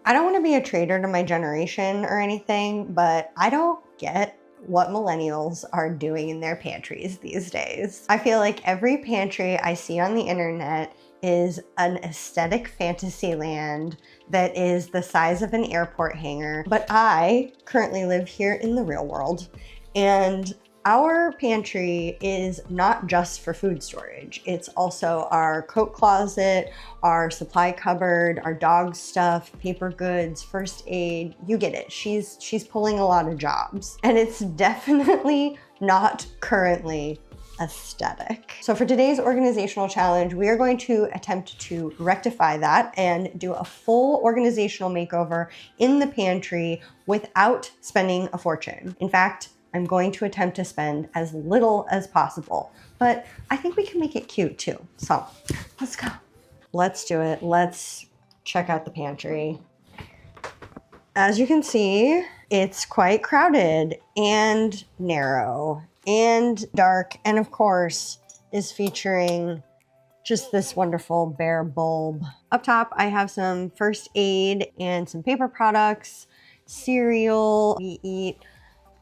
I don't want to be a traitor to my generation or anything, but I don't get what millennials are doing in their pantries these days. I feel like every pantry I see on the internet is an aesthetic fantasy land that is the size of an airport hangar. But I currently live here in the real world, and our pantry is not just for food storage. It's also our coat closet, our supply cupboard, our dog stuff, paper goods, first aid, you get it. She's pulling a lot of jobs, and it's definitely not currently aesthetic. So for today's organizational challenge, we are going to attempt to rectify that and do a full organizational makeover in the pantry without spending a fortune. In fact, I'm going to attempt to spend as little as possible, but I think we can make it cute too. So let's go. Let's do it. Let's check out the pantry. As you can see, it's quite crowded and narrow and dark, and of course is featuring just this wonderful bare bulb. Up top, I have some first aid and some paper products, cereal. We eat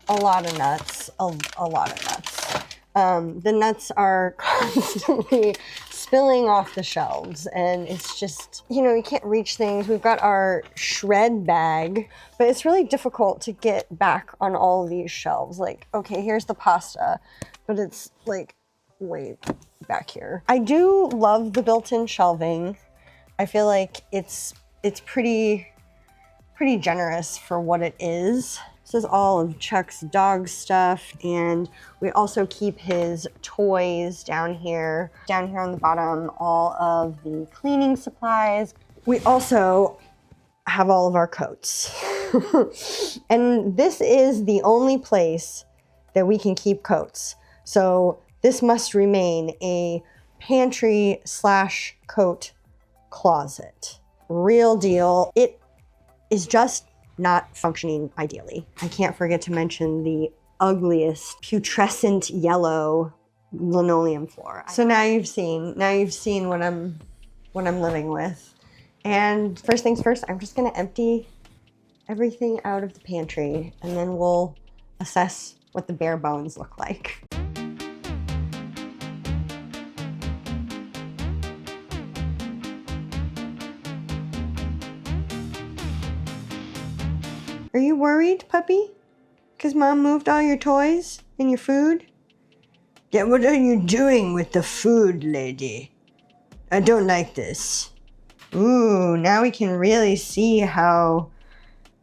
a lot of nuts, a lot of nuts. The nuts are constantly spilling off the shelves, and it's just, you know, you can't reach things. We've got our shred bag, but it's really difficult to get back on all of these shelves. Like, okay, here's the pasta, but it's like way back here. I do love the built-in shelving. I feel like it's pretty generous for what it is. This is all of Chuck's dog stuff, and we also keep his toys down here. Down here on the bottom, all of the cleaning supplies. We also have all of our coats. And this is the only place that we can keep coats. So this must remain a pantry / coat closet. Real deal. It is just not functioning ideally. I can't forget to mention the ugliest putrescent yellow linoleum floor. So now you've seen what I'm living with. And first things first, I'm just gonna empty everything out of the pantry, and then we'll assess what the bare bones look like. Are you worried, puppy? Because Mom moved all your toys and your food? Yeah, what are you doing with the food, lady? I don't like this. Ooh, now we can really see how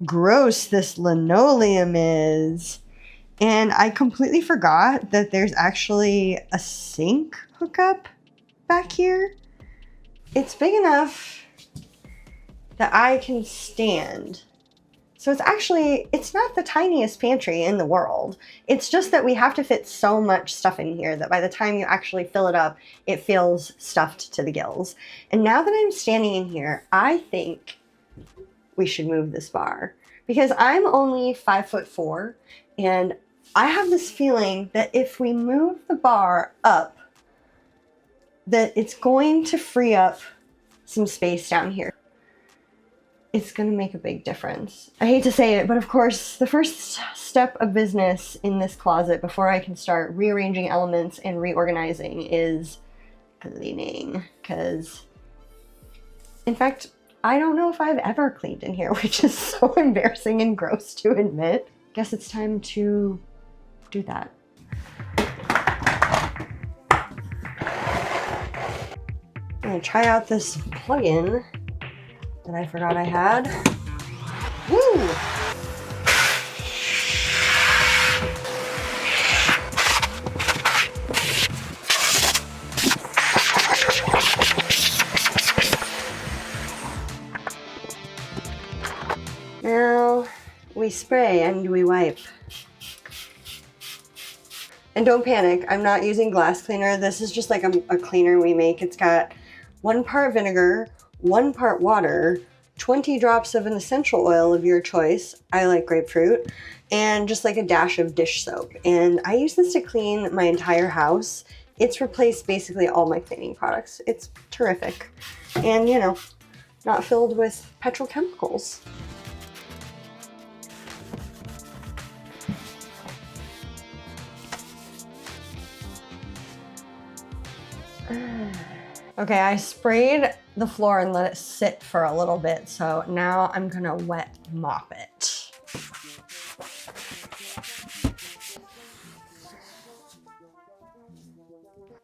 gross this linoleum is. And I completely forgot that there's actually a sink hookup back here. It's big enough that I can stand. So it's not the tiniest pantry in the world. It's just that we have to fit so much stuff in here that by the time you actually fill it up, it feels stuffed to the gills. And now that I'm standing in here, I think we should move this bar, because I'm only 5'4", and I have this feeling that if we move the bar up, that it's going to free up some space down here. It's going to make a big difference. I hate to say it, but of course, the first step of business in this closet before I can start rearranging elements and reorganizing is cleaning. Because, in fact, I don't know if I've ever cleaned in here, which is so embarrassing and gross to admit. Guess it's time to do that. I'm going to try out this plug-in that I forgot I had. Woo! Now we spray and we wipe. And don't panic, I'm not using glass cleaner. This is just like a cleaner we make. It's got 1 part vinegar, 1 part water, 20 drops of an essential oil of your choice. I like grapefruit, and just like a dash of dish soap. And I use this to clean my entire house. It's replaced basically all my cleaning products. It's terrific. And you know, not filled with petrochemicals. Okay, I sprayed the floor and let it sit for a little bit, so now I'm gonna wet mop it.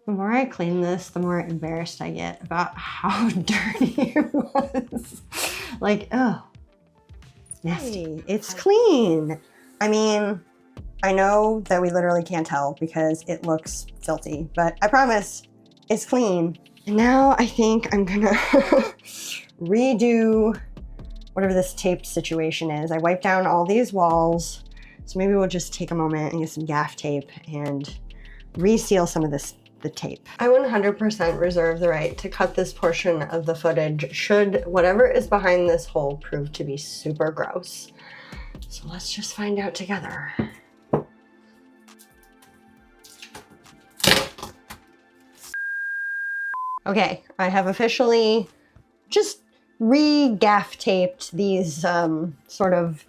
The more I clean this, the more embarrassed I get about how dirty it was. Like, oh, it's nasty. It's clean. I mean, I know that we literally can't tell because it looks filthy, but I promise it's clean. And now I think I'm gonna redo whatever this tape situation is. I wiped down all these walls, so maybe we'll just take a moment and get some gaff tape and reseal some of the tape. I 100% reserve the right to cut this portion of the footage should whatever is behind this hole prove to be super gross. So let's just find out together. Okay, I have officially just re-gaff taped these sort of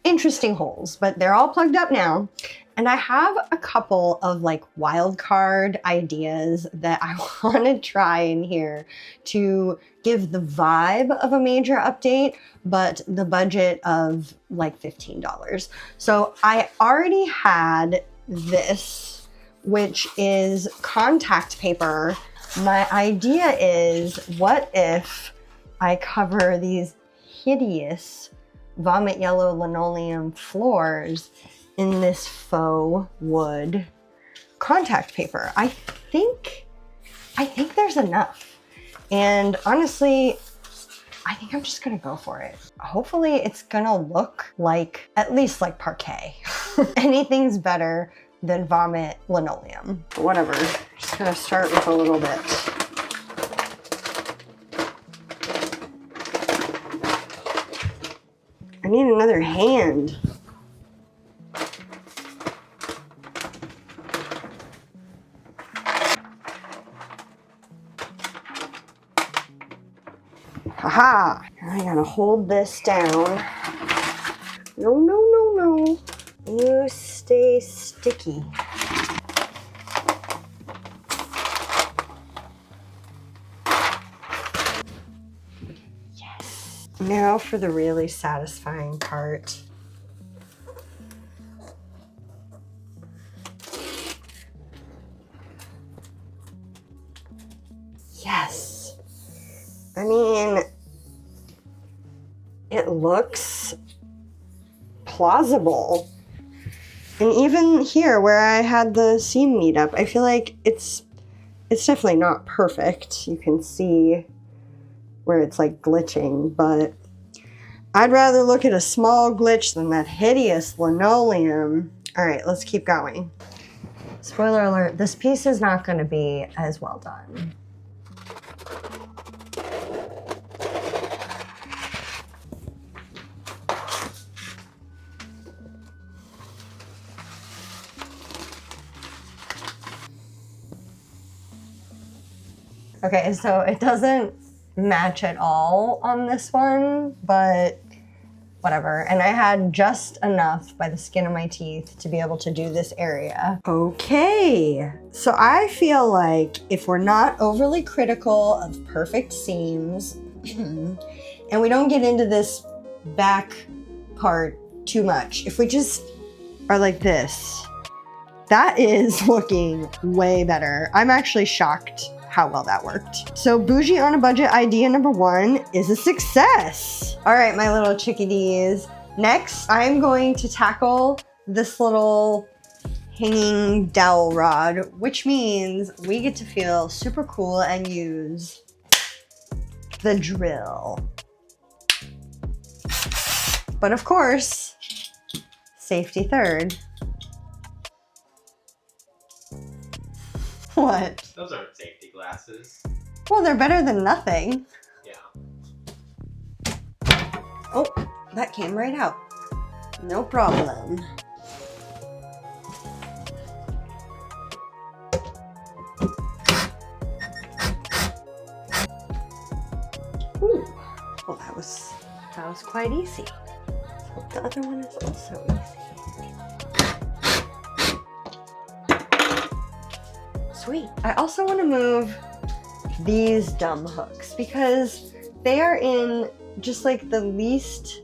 interesting holes, but they're all plugged up now. And I have a couple of like wild card ideas that I want to try in here to give the vibe of a major update, but the budget of like $15. So I already had this, which is contact paper. My idea is, what if I cover these hideous vomit yellow linoleum floors in this faux wood contact paper? I think there's enough. And honestly, I think I'm just gonna go for it. Hopefully it's gonna look like, at least like parquet. Anything's better than vomit linoleum. But whatever, just gonna start with a little bit. I need another hand. Haha! Now I gotta hold this down. No, no, no, no. You stay sticky. Yes. Now for the really satisfying part. Yes. I mean, it looks plausible. And even here where I had the seam meet up, I feel like it's definitely not perfect. You can see where it's like glitching, but I'd rather look at a small glitch than that hideous linoleum. All right, let's keep going. Spoiler alert, this piece is not going to be as well done. Okay, so it doesn't match at all on this one, but whatever. And I had just enough by the skin of my teeth to be able to do this area. Okay, so I feel like if we're not overly critical of perfect seams, and we don't get into this back part too much, if we just are like this, that is looking way better. I'm actually shocked how well that worked. So bougie on a budget idea number 1 is a success. All right, my little chickadees. Next, I'm going to tackle this little hanging dowel rod, which means we get to feel super cool and use the drill. But of course, safety third. What? Those aren't safety glasses. Well, they're better than nothing. Yeah. Oh, that came right out. No problem. Ooh. was quite easy. So the other one is also easy. Sweet. I also want to move these dumb hooks because they are in just like the least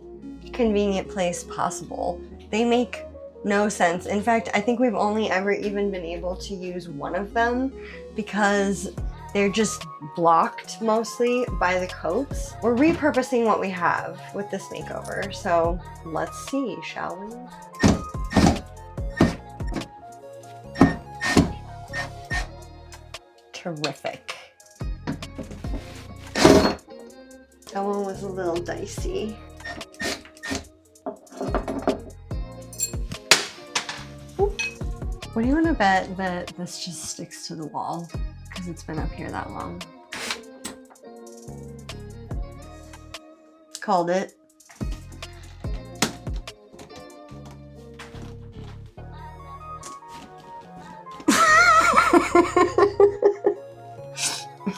convenient place possible. They make no sense. In fact, I think we've only ever even been able to use one of them because they're just blocked mostly by the coats. We're repurposing what we have with this makeover, so let's see, shall we? Terrific. That one was a little dicey. What do you want to bet that this just sticks to the wall because it's been up here that long? Called it.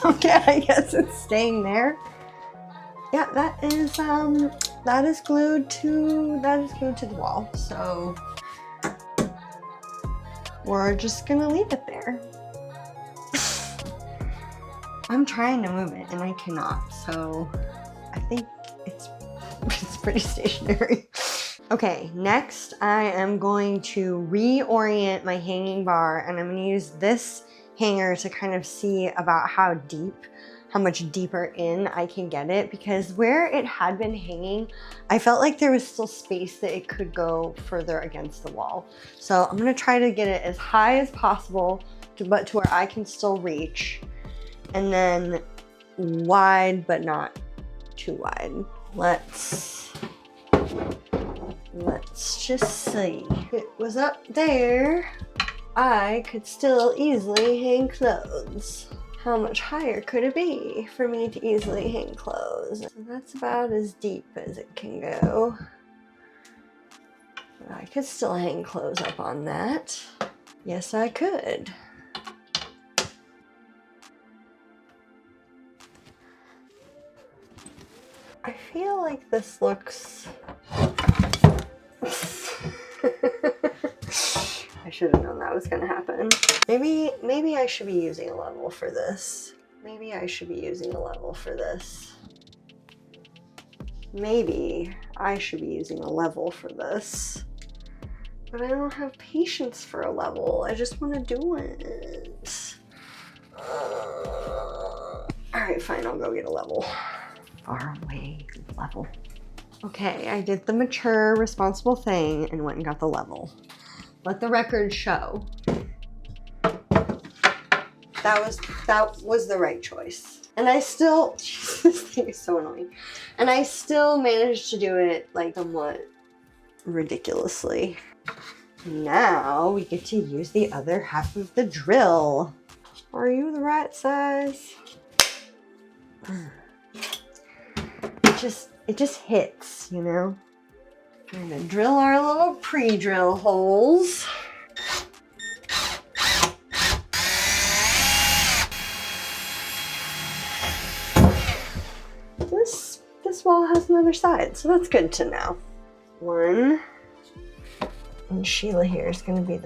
Okay, I guess it's staying there. Yeah, that is glued to the wall. So we're just gonna leave it there. I'm trying to move it and I cannot, so I think it's pretty stationary. Okay, next I am going to reorient my hanging bar and I'm gonna use this hanger to kind of see about how much deeper in I can get it, because where it had been hanging, I felt like there was still space that it could go further against the wall. So I'm gonna try to get it as high as possible, but to where I can still reach, and then wide, but not too wide. Let's just see. If it was up there, I could still easily hang clothes. How much higher could it be for me to easily hang clothes? So that's about as deep as it can go. I could still hang clothes up on that. Yes, I could. I feel like this looks... I should have known that was gonna happen. Maybe I should be using a level for this. Maybe I should be using a level for this. Maybe I should be using a level for this. But I don't have patience for a level. I just want to do it. Alright, fine, I'll go get a level. Far away level. Okay, I did the mature, responsible thing and went and got the level. Let the record show. That was the right choice. And I still, this thing is so annoying. And I still managed to do it like somewhat ridiculously. Now we get to use the other half of the drill. Are you the right size? It just hits, you know? We're gonna drill our little pre-drill holes. This wall has another side, so that's good to know. One. And Sheila here is gonna be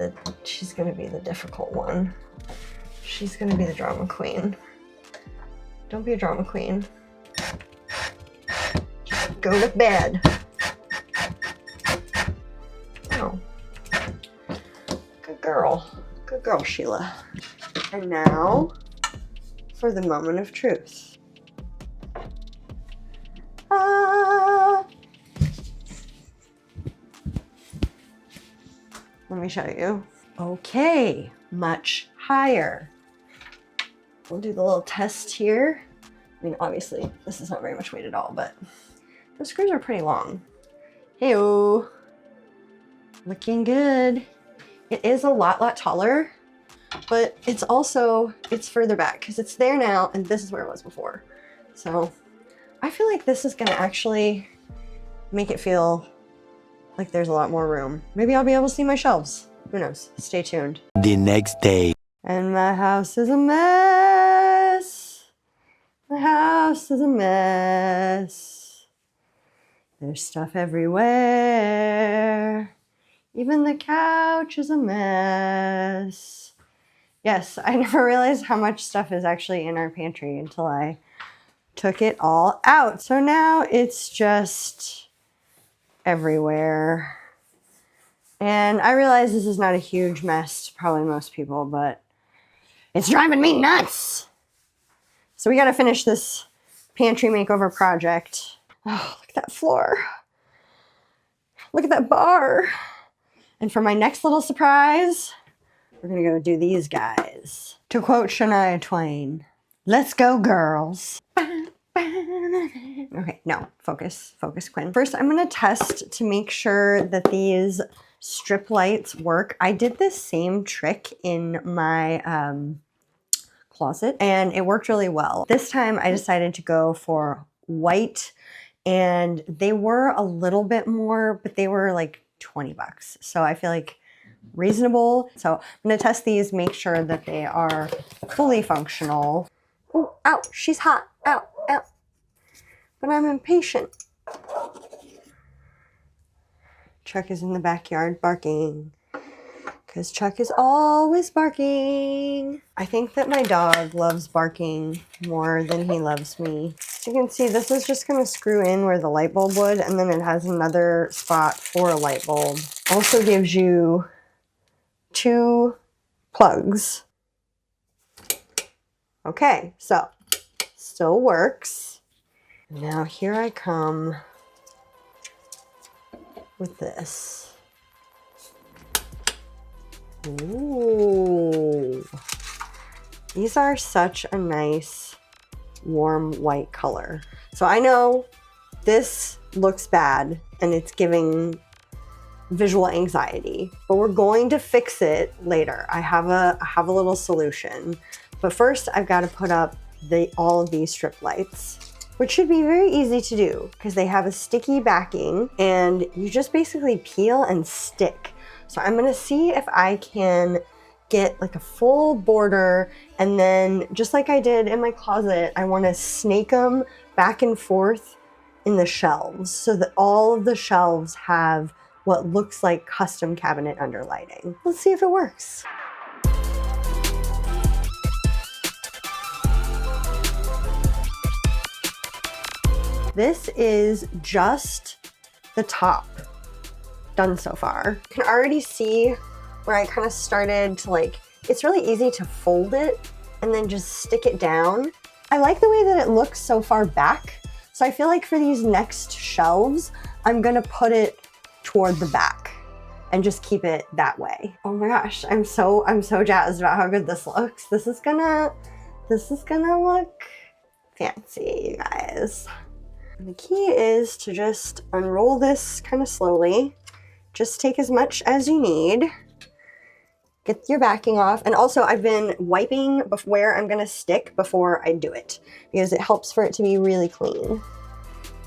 she's gonna be the difficult one. She's gonna be the drama queen. Don't be a drama queen. Just go to bed. Oh. Good girl. Good girl, Sheila. And now for the moment of truth. Let me show you. Okay, much higher. We'll do the little test here. I mean, obviously, this is not very much weight at all, but the screws are pretty long. Hey-o. Looking good. It is a lot taller, but it's further back because it's there now and this is where it was before. So I feel like this is gonna actually make it feel like there's a lot more room. Maybe I'll be able to see my shelves. Who knows? Stay tuned. The next day. And my house is a mess. My house is a mess. There's stuff everywhere. Even the couch is a mess. Yes, I never realized how much stuff is actually in our pantry until I took it all out. So now it's just everywhere. And I realize this is not a huge mess to probably most people, but it's driving me nuts. So we gotta finish this pantry makeover project. Oh, look at that floor. Look at that bar. And for my next little surprise, we're gonna go do these guys. To quote Shania Twain, let's go girls. Okay, no, focus, Quinn. First, I'm gonna test to make sure that these strip lights work. I did this same trick in my closet and it worked really well. This time I decided to go for white and they were a little bit more, but they were like 20 bucks. So I feel like reasonable. So I'm gonna test these, make sure that they are fully functional. Oh, ow, she's hot, ow, ow. But I'm impatient. Chuck is in the backyard barking. Because Chuck is always barking. I think that my dog loves barking more than he loves me. So you can see this is just going to screw in where the light bulb would, and then it has another spot for a light bulb. Also gives you 2 plugs. Okay, so still works. Now here I come with this. Ooh, these are such a nice warm white color. So I know this looks bad and it's giving visual anxiety, but we're going to fix it later. I have a little solution, but first I've got to put up all of these strip lights, which should be very easy to do because they have a sticky backing and you just basically peel and stick. So I'm gonna see if I can get like a full border, and then just like I did in my closet, I wanna snake them back and forth in the shelves so that all of the shelves have what looks like custom cabinet underlighting. Let's see if it works. This is just the top done so far. You can already see where I kind of started to it's really easy to fold it and then just stick it down. I like the way that it looks so far back. So I feel like for these next shelves, I'm gonna put it toward the back and just keep it that way. Oh my gosh, I'm so jazzed about how good this looks. This is gonna look fancy, you guys. And the key is to just unroll this kind of slowly. Just take as much as you need. Get your backing off. And also I've been wiping where I'm gonna stick before I do it because it helps for it to be really clean.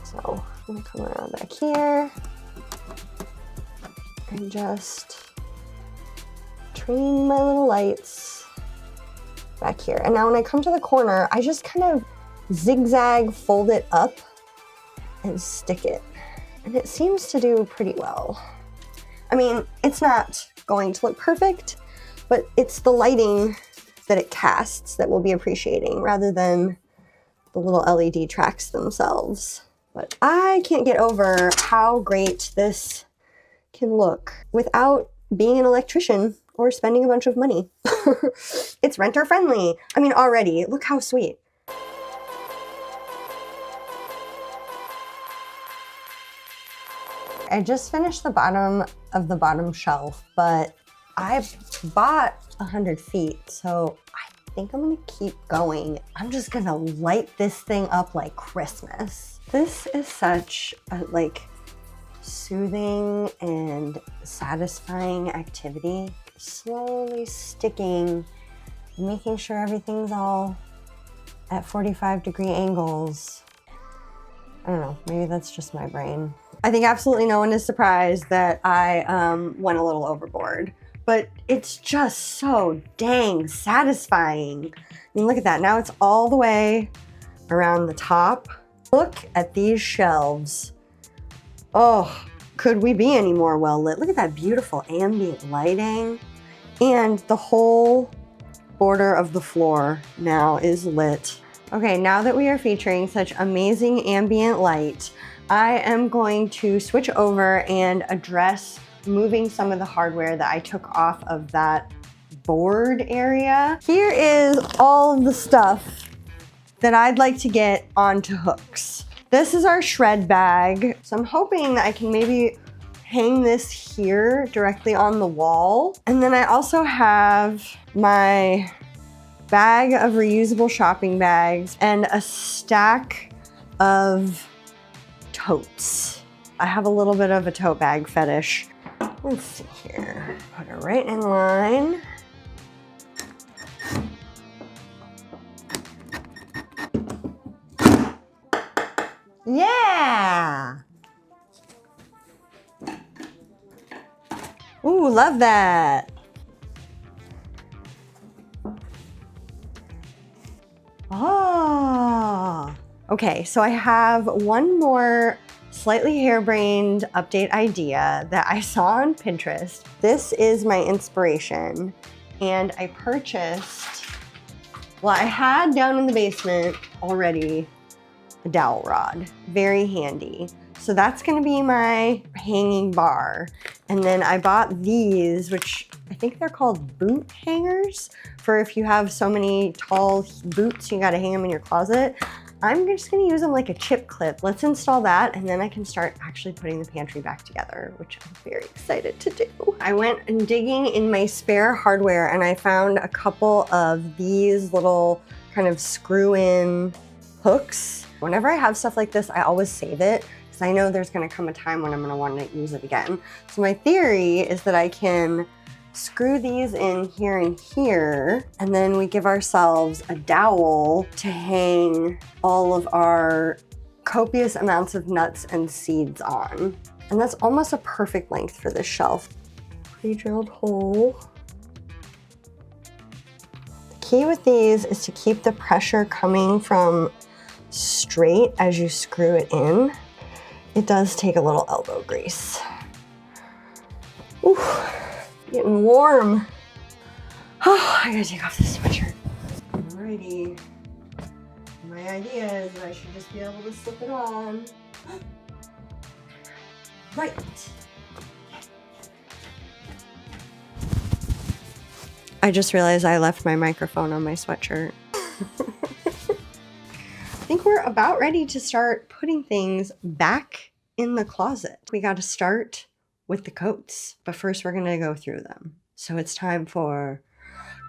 So I'm gonna come around back here and just train my little lights back here. And now when I come to the corner, I just kind of zigzag fold it up and stick it. And it seems to do pretty well. I mean, it's not going to look perfect, but it's the lighting that it casts that we'll be appreciating rather than the little LED tracks themselves. But I can't get over how great this can look without being an electrician or spending a bunch of money. It's renter friendly. I mean, already, look how sweet. I just finished the bottom of the bottom shelf, but I bought 100 feet, so I think I'm gonna keep going. I'm just gonna light this thing up like Christmas. This is such a soothing and satisfying activity. Slowly sticking, making sure everything's all at 45-degree angles. I don't know, maybe that's just my brain. I think absolutely no one is surprised that I went a little overboard, but it's just so dang satisfying. I mean, look at that. Now it's all the way around the top. Look at these shelves. Oh, could we be any more well lit? Look at that beautiful ambient lighting. And the whole border of the floor now is lit. Okay, now that we are featuring such amazing ambient light, I am going to switch over and address moving some of the hardware that I took off of that board area. Here is all of the stuff that I'd like to get onto hooks. This is our shred bag. So I'm hoping that I can maybe hang this here directly on the wall. And then I also have my bag of reusable shopping bags and a stack of totes. I have a little bit of a tote bag fetish. Let's see here. Put it right in line. Yeah! Ooh, love that. Oh. Okay, so I have one more slightly harebrained update idea that I saw on Pinterest. This is my inspiration, and I purchased, well, I had down in the basement already a dowel rod, very handy. So that's gonna be my hanging bar. And then I bought these, which I think they're called boot hangers, for if you have so many tall boots, you gotta hang them in your closet. I'm just gonna use them like a chip clip. Let's install that, and then I can start actually putting the pantry back together, which I'm very excited to do. I went and digging in my spare hardware, and I found a couple of these little kind of screw-in hooks. Whenever I have stuff like this, I always save it, because I know there's gonna come a time when I'm gonna want to use it again. So my theory is that I can screw these in here and here, and then we give ourselves a dowel to hang all of our copious amounts of nuts and seeds on. And that's almost a perfect length for this shelf. Pre-drilled hole. The key with these is to keep the pressure coming from straight as you screw it in. It does take a little elbow grease. Ooh, getting warm. Oh, I gotta take off this sweatshirt. Alrighty. My idea is that I should just be able to slip it on. Right. I just realized I left my microphone on my sweatshirt. I think we're about ready to start putting things back in the closet. We got to start with the coats, but first we're gonna go through them. So it's time for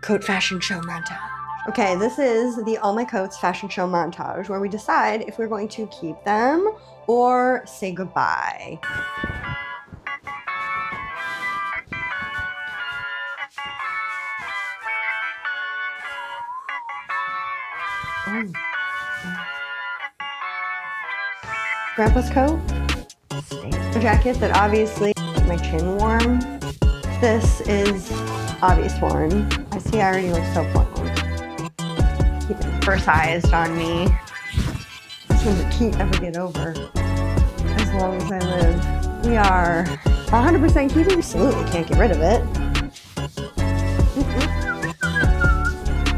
coat fashion show montage. Okay, this is the All My Coats fashion show montage, where we decide if we're going to keep them or say goodbye. Oh. Grandpa's coat, a jacket that obviously keeps my chin warm. This is obvious one. I see I already look so plump. Keep it oversized on me. This one's a keep, never get over. As long as I live. We are 100% keeping. Absolutely can't get rid of it.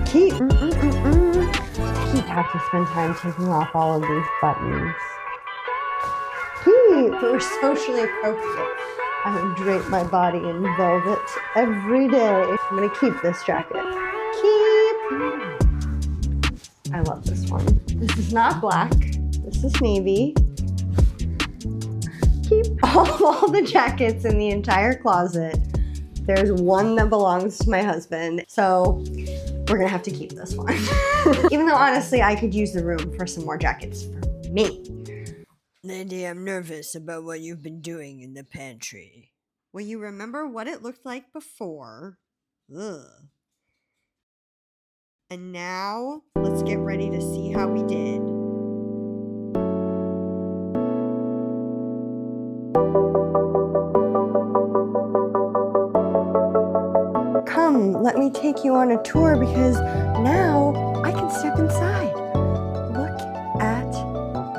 Keep. Keep have to spend time taking off all of these buttons. We're socially appropriate. I drape my body in velvet every day. I'm gonna keep this jacket. I love this one. This is not black. This is navy. Keep all the jackets in the entire closet. There's one that belongs to my husband. So we're gonna have to keep this one. Even though honestly, I could use the room for some more jackets for me. Lindy, I'm nervous about what you've been doing in the pantry. Well, you remember what it looked like before. Ugh. And now, let's get ready to see how we did. Come, let me take you on a tour, because now I can step inside. Look at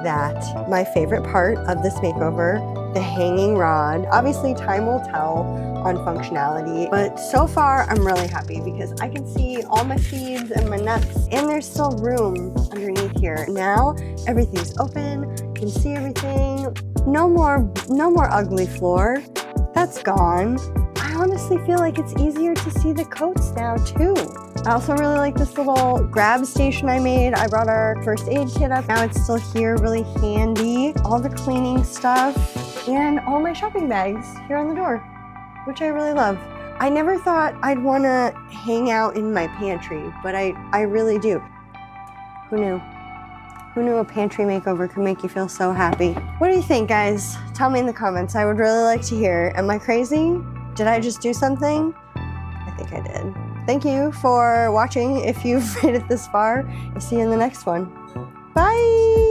that. My favorite part of this makeover the hanging rod. Obviously, time will tell on functionality, but so far I'm really happy because I can see all my seeds and my nuts, and there's still room underneath here. Now everything's open, you can see everything. No more ugly floor. That's gone. I honestly feel like it's easier to see the coats now too. I also really like this little grab station I made. I brought our first aid kit up. Now it's still here, really handy. All the cleaning stuff and all my shopping bags here on the door, which I really love. I never thought I'd want to hang out in my pantry, but I really do. Who knew? Who knew a pantry makeover could make you feel so happy? What do you think, guys? Tell me in the comments. I would really like to hear. Am I crazy? Did I just do something? I think I did. Thank you for watching if you've made it this far. I'll see you in the next one. Bye!